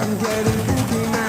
I'm getting kinky man.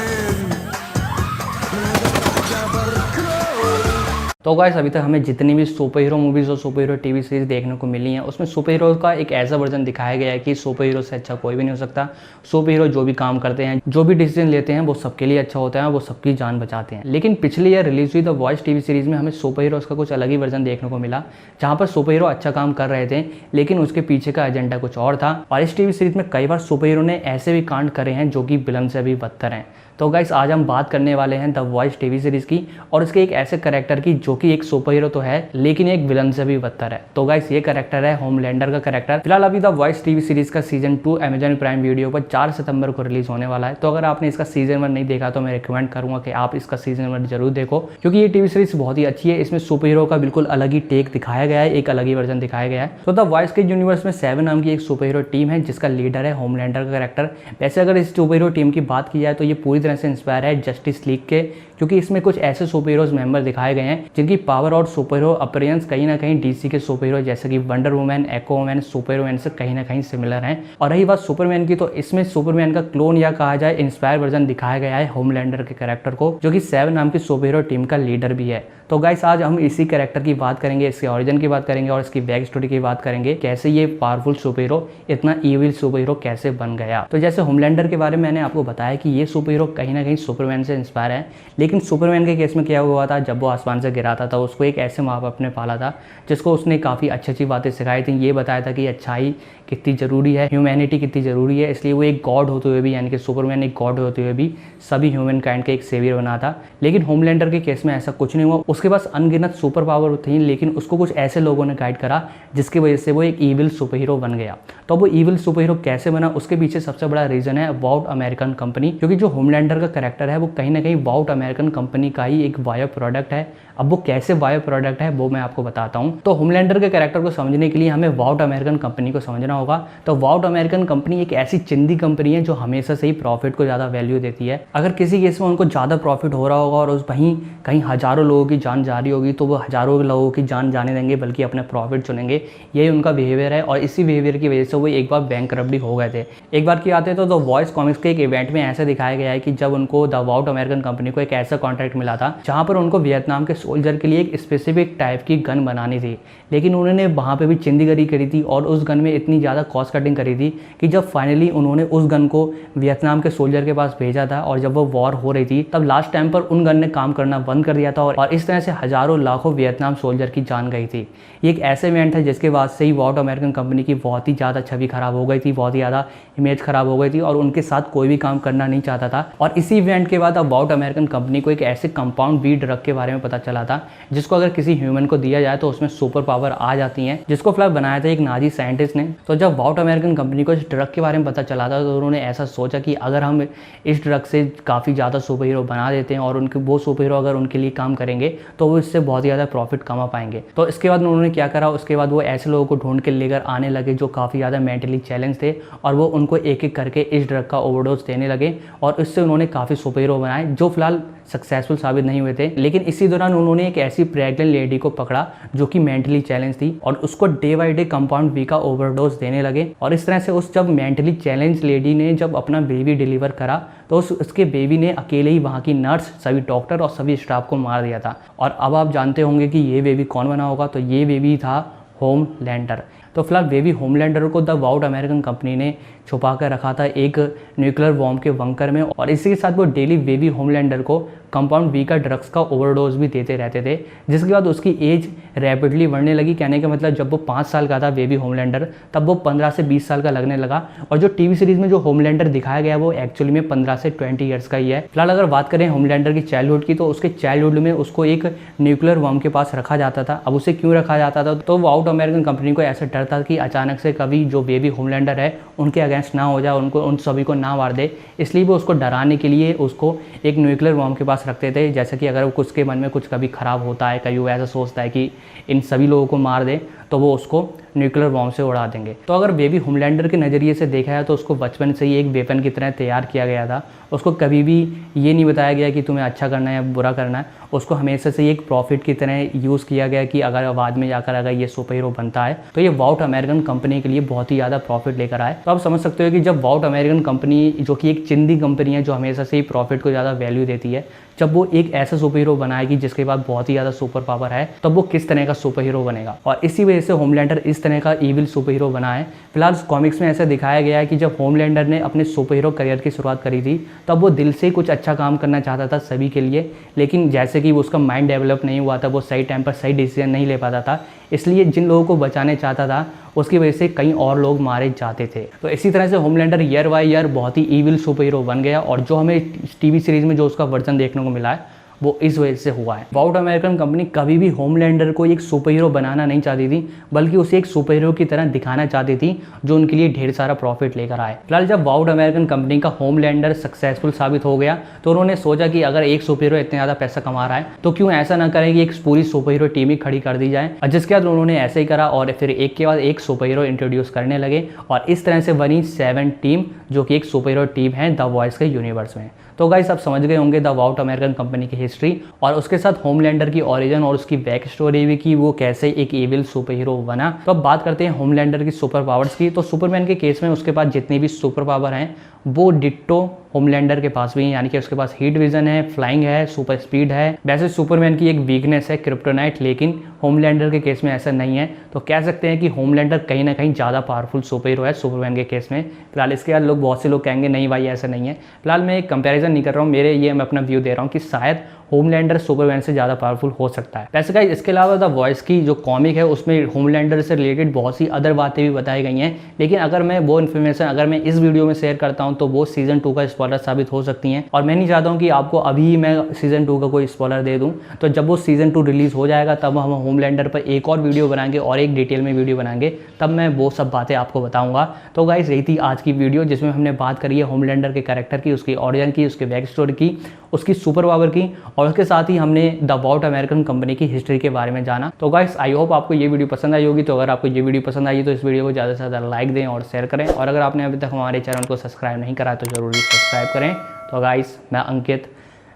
तो guys अभी तक हमें जितनी भी सुपर हीरो मूवीज़ और सुपर हीरो टीवी सीरीज देखने को मिली हैं उसमें सुपर हीरो का एक ऐसा वर्जन दिखाया गया है कि सुपर हीरो से अच्छा कोई भी नहीं हो सकता। सुपर हीरो जो भी काम करते हैं, जो भी डिसीजन लेते हैं वो सबके लिए अच्छा होता है, वो सबकी जान बचाते हैं। लेकिन पिछले ईयर रिलीज हुई द वॉइस टीवी सीरीज में हमें सुपर हीरोज़ का कुछ अलग ही वर्जन देखने को मिला, जहाँ पर सुपर हीरो अच्छा काम कर रहे थे लेकिन उसके पीछे का एजेंडा कुछ और था। और इस टीवी सीरीज में कई बार सुपर हीरो ने ऐसे भी कांड करे हैं जो कि विलन से भी बदतर हैं। तो गाइस आज हम बात करने वाले हैं द वॉइस टीवी सीरीज की और इसके एक ऐसे कैरेक्टर की जो कि एक सुपर हीरो तो है लेकिन एक विलन से भी बदतर है। तो गाइस ये कैरेक्टर है होमलैंडर का कैरेक्टर। फिलहाल अभी द वॉइस टीवी सीरीज का सीजन 2 अमेजॉन प्राइम वीडियो पर 4 सितंबर को रिलीज होने वाला है। तो अगर आपने इसका सीजन 1 नहीं देखा तो मैं रिकमेंड करूंगा कि आप इसका सीजन 1 जरूर देखो, क्योंकि ये टीवी सीरीज बहुत ही अच्छी है। इसमें सुपर हीरो का बिल्कुल अलग ही टेक दिखाया गया है, एक अलग ही वर्जन दिखाया गया है। तो द वॉइस के यूनिवर्स में 7 नाम की एक सुपर हीरो टीम है जिसका लीडर है होमलैंडर का कैरेक्टर। वैसे अगर इस सुपर हीरो टीम की बात की जाए तो ये पूरी तरह से इंस्पायर है जस्टिस लीग के, क्योंकि इसमें कुछ ऐसे सुपर हीरोज मेंबर दिखाए गए हैं जिनकी पावर और सुपर हीरो अपीयरेंस कहीं ना कहीं डीसी के सुपर हीरो जैसे कि wonder woman, aqua woman, super heroine से कहीं ना कहीं सिमिलर हैं। और रही बात सुपरमैन की, तो इसमें सुपरमैन का क्लोन या कहा जाए इंस्पायर वर्जन दिखाया गया है होमलैंडर के कैरेक्टर को, जो कि 7 नाम की सुपर हीरो टीम का लीडर भी है। तो गाइस आज हम इसी कैरेक्टर की बात करेंगे, इसके ओरिजिन की बात करेंगे और इसकी बैक स्टोरी की बात करेंगे, कैसे ये पावरफुल सुपर हीरो इतना इविल सुपर हीरो कैसे बन गया। तो जैसे होमलैंडर के बारे में मैंने आपको बताया कि ये सुपर हीरो कहीं ना कहीं सुपरमैन से इंस्पायर है, लेकिन सुपरमैन के केस में क्या हुआ था, जब वो आसमान से गिरा था तो उसको एक ऐसे माँ बाप ने पाला था जिसको उसने काफ़ी अच्छी अच्छी बातें सिखाई थी। ये बताया था कि अच्छाई कितनी ज़रूरी है, ह्यूमैनिटी कितनी ज़रूरी है, इसलिए वो एक गॉड होते हुए भी, यानी कि सुपरमैन एक गॉड होते हुए भी सभी ह्यूमन काइंड का एक सेवियर बना था। लेकिन होमलैंडर के केस में ऐसा कुछ नहीं हुआ। उसके पास अनगिनत सुपर पावर थी लेकिन उसको कुछ ऐसे लोगों ने गाइड करा जिसकी वजह से वो एक ईविल सुपर हीरो बन गया। तो वो ईविल सुपर हीरो कैसे बना, उसके पीछे सबसे बड़ा रीजन है वॉउट अमेरिकन कंपनी, क्योंकि जो होमलैंडर का कैरेक्टर है वो कहीं ना कहीं वॉउट अमेरिकन कंपनी का ही एक बायो प्रोडक्ट है। अब वो कैसे बायो प्रोडक्ट है वो मैं आपको बताता हूँ। तो होमलैंडर के कैरेक्टर को समझने के लिए हमें वॉउट अमेरिकन कंपनी को समझना होगा। तो वॉउट अमेरिकन कंपनी एक ऐसी चिंदी कंपनी है जो हमेशा से ही प्रॉफिट को ज़्यादा वैल्यू देती है। अगर किसी केस में उनको ज़्यादा प्रॉफिट हो रहा होगा और उस वहीं कहीं हज़ारों लोगों की जान जा रही होगी तो वो हज़ारों लोगों की जान जाने देंगे बल्कि अपने प्रॉफिट चुनेंगे। यही उनका बिहेवियर है और इसी बिहेवियर की वजह से वो एक बार बैंकरप्ट भी हो गए थे। एक बार क्या आते तो द वॉइस कॉमिक्स के एक इवेंट में ऐसा दिखाया गया है कि जब उनको द वॉउट अमेरिकन कंपनी को एक ऐसा कॉन्ट्रैक्ट मिला था जहाँ पर उनको वियतनाम के सोल्जर के लिए एक स्पेसिफिक टाइप की गन बनानी थी, लेकिन उन्होंने वहाँ पे भी चिंदीगरी करी थी और उस गन में इतनी ज़्यादा कॉस्ट कटिंग करी थी कि जब फाइनली उन्होंने उस गन को वियतनाम के सोल्जर के पास भेजा था और जब वो वॉर हो रही थी तब लास्ट टाइम पर उन गन ने काम करना बंद कर दिया था और इस तरह से हज़ारों लाखों वियतनाम सोल्जर की जान गई थी। ये एक ऐसे इवेंट था जिसके बाद से ही वॉउट अमेरिकन कंपनी की बहुत ही ज़्यादा छवि खराब हो गई थी, बहुत ही ज़्यादा इमेज खराब हो गई थी और उनके साथ कोई भी काम करना नहीं चाहता था। और इसी इवेंट के बाद अब वॉउट अमेरिकन कंपनी को एक ऐसे कंपाउंड बी ड्रग के बारे में पता चला था जिसको अगर किसी ह्यूमन को दिया जाए तो उसमें सुपर पावर आ जाती है, जिसको फिलहाल बनाया था एक नाजी साइंटिस्ट ने। तो जब वॉउट अमेरिकन कंपनी को इस ड्रग के बारे में पता चला था तो उन्होंने ऐसा सोचा कि अगर हम इस ड्रग से काफ़ी ज़्यादा सुपर हीरो बना देते हैं और उनके वो सुपर हीरो अगर उनके लिए काम करेंगे तो वो इससे बहुत ज़्यादा प्रॉफिट कमा पाएंगे। तो इसके बाद उन्होंने क्या करा, उसके बाद वो ऐसे लोगों को ढूंढ के लेकर आने लगे जो काफ़ी ज़्यादा मेंटली चैलेंज थे और वो उनको एक एक करके इस ड्रग का ओवरडोज देने लगे और इससे उन्होंने काफ़ी सुपर हीरो बनाए जो फिलहाल सक्सेसफुल साबित नहीं हुए थे। लेकिन इसी दौरान उन्होंने एक ऐसी प्रेग्नेंट लेडी को पकड़ा जो कि मेंटली चैलेंज थी और उसको day by day compound B का ओवरडोज देने लगे और इस तरह से उस जब मेंटली चैलेंज लेडी ने जब अपना बेबी डिलीवर करा तो उसके बेबी ने अकेले ही वहाँ की नर्स, सभी डॉक्टर और सभी स्टाफ को मार दिया था। और अब आप जानते होंगे कि ये बेबी कौन बना होगा, तो ये बेबी था होमलैंडर। तो फिलहाल बेबी होमलैंडर को द वॉउट अमेरिकन कंपनी ने छुपा कर रखा था एक न्यूक्लियर बॉम्ब के बंकर में और इसी के साथ वो डेली बेबी होमलैंडर को कंपाउंड बी का ड्रग्स का ओवरडोज भी देते रहते थे, जिसके बाद उसकी एज रैपिडली बढ़ने लगी। कहने का मतलब जब वो 5 साल का था बेबी होमलैंडर तब वो 15 से 20 साल का लगने लगा और जो टीवी सीरीज में जो होमलैंडर दिखाया गया वो एक्चुअली में 15 से 20 ईयर्स का ही है। फिलहाल अगर बात करें होमलैंडर की चाइल्डहुड की, तो उसके चाइल्डहुड में उसको एक न्यूक्लियर बॉम्ब के पास रखा जाता था। अब उसे क्यों रखा जाता था, तो वॉउट अमेरिकन कंपनी को ऐसा डर था कि अचानक से कभी जो बेबी होमलैंडर है उनके अगेंस्ट ना हो जाए, उनको उन सभी को ना मार दे, इसलिए वो उसको डराने के लिए उसको एक न्यूक्लियर बॉम्ब के पास रखते थे। जैसे कि अगर उसके मन में कुछ कभी ख़राब होता है, कभी वो ऐसा सोचता है कि इन सभी लोगों को मार दे, तो वो उसको न्यूक्लियर बॉम्ब से उड़ा देंगे। तो अगर बेबी होमलैंडर के नज़रिए से देखा है तो उसको बचपन से ही एक वेपन की तरह तैयार किया गया था। उसको कभी भी ये नहीं बताया गया कि तुम्हें अच्छा करना है या बुरा करना है। उसको हमेशा से एक प्रॉफिट की तरह यूज़ किया गया कि अगर बाद में जाकर अगर ये सुपर हीरो बनता है तो ये वॉट अमेरिकन कंपनी के लिए बहुत ही ज़्यादा प्रॉफिट लेकर आए। तो आप समझ सकते हो कि जब वॉट अमेरिकन कंपनी, जो कि एक चिंदी कंपनी है जो हमेशा से ही प्रॉफिट को ज़्यादा वैल्यू देती है, जब वो एक ऐसा सुपर हीरो बनाएगी जिसके पास बहुत ही ज़्यादा सुपर पावर है, तब वो किस तरह का सुपर हीरो बनेगा। और इसी वजह से होमलैंडर इस तरह का ईविल सुपर हीरो बना है। फिलहाल कॉमिक्स में ऐसा दिखाया गया है कि जब होमलैंडर ने अपने सुपर हीरो करियर की शुरुआत करी थी तब वो दिल से कुछ अच्छा काम करना चाहता था सभी के लिए, लेकिन जैसे कि उसका माइंड डेवलप नहीं हुआ था, वो सही टाइम पर सही डिसीजन नहीं ले पाता था, इसलिए जिन लोगों को बचाने चाहता था उसकी वजह से कई और लोग मारे जाते थे। तो इसी तरह से होमलैंडर ईयर बाय ईयर बहुत ही ईविल सुपर हीरो बन गया और जो हमें टीवी सीरीज में जो उसका वर्जन देखने को मिला है वो इस वजह से हुआ है। वॉट अमेरिकन कंपनी कभी भी होमलैंडर को एक सुपर हीरो बनाना नहीं चाहती थी, बल्कि उसे एक सुपर हीरो की तरह दिखाना चाहती थी जो उनके लिए ढेर सारा प्रॉफिट लेकर आए। फिलहाल जब वॉट अमेरिकन कंपनी का होमलैंडर सक्सेसफुल साबित हो गया तो उन्होंने सोचा कि अगर एक सुपर हीरो इतने ज़्यादा पैसा कमा रहा है तो क्यों ऐसा ना करें कि एक पूरी सुपर हीरो टीम ही खड़ी कर दी जाए। और जिसके बाद उन्होंने ऐसे ही करा और फिर एक के बाद एक सुपर हीरो इंट्रोड्यूस करने लगे और इस तरह से बनी 7 टीम, जो कि एक सुपर हीरो टीम है द वॉइस के यूनिवर्स में। तो गाइस आप समझ गए होंगे द वॉट अमेरिकन कंपनी की हिस्ट्री और उसके साथ होमलैंडर की ओरिजिन और उसकी बैक स्टोरी भी कि वो कैसे एक एविल सुपर हीरो बना। तो अब बात करते हैं होमलैंडर की सुपर पावर्स की। तो सुपरमैन के केस में उसके पास जितनी भी सुपर पावर हैं वो डिट्टो होमलैंडर के पास भी है, यानी कि उसके पास हीट विजन है, फ्लाइंग है, सुपर स्पीड है। वैसे सुपरमैन की एक वीकनेस है क्रिप्टोनाइट, लेकिन होमलैंडर के केस में ऐसा नहीं है। तो कह सकते हैं कि होमलैंडर कहीं ना कहीं ज़्यादा पावरफुल सुपर हीरो है सुपरमैन के केस में। फिलहाल इसके बाद बहुत से लोग कहेंगे नहीं भाई ऐसा नहीं है। फिलहाल मैं एक कंपैरिजन नहीं कर रहा हूँ, मैं अपना व्यू दे रहा हूँ कि शायद होमलैंडर सुपरमैन से ज़्यादा पावरफुल हो सकता है। वैसे गाइस इसके अलावा द वॉइस की जो कॉमिक है उसमें होमलैंडर से रिलेटेड बहुत सी अदर बातें भी बताई गई हैं, लेकिन अगर मैं वो इन्फॉर्मेशन अगर मैं इस वीडियो में शेयर करता हूं तो वो सीजन 2 का स्पॉइलर साबित हो सकती हैं और मैं नहीं चाहता हूं कि आपको अभी मैं सीजन 2 का कोई स्पॉइलर दे दूं। तो जब वो सीजन 2 रिलीज हो जाएगा तब हम होमलैंडर पर एक और वीडियो बनाएंगे और एक डिटेल में वीडियो बनाएंगे, तब मैं वो सब बातें आपको बताऊंगा। तो गाइस यही थी आज की वीडियो जिसमें हमने बात करी है होमलैंडर के कैरेक्टर की, उसकी ओरिजिन की, उसके बैक स्टोरी की, उसकी सुपर पावर की और उसके साथ ही हमने द वॉट अमेरिकन कंपनी की हिस्ट्री के बारे में जाना। तो गाइस आई होप आपको ये वीडियो पसंद आई होगी। तो अगर आपको ये वीडियो पसंद आई तो इस वीडियो को ज़्यादा से ज़्यादा लाइक दें और शेयर करें और अगर आपने अभी तक हमारे चैनल को सब्सक्राइब नहीं करा तो जरूरी सब्सक्राइब करें। तो गाइस मैं अंकित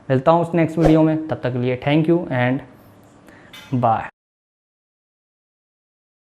मिलता हूँ उस नेक्स्ट वीडियो में, तब तक के लिए थैंक यू एंड बाय।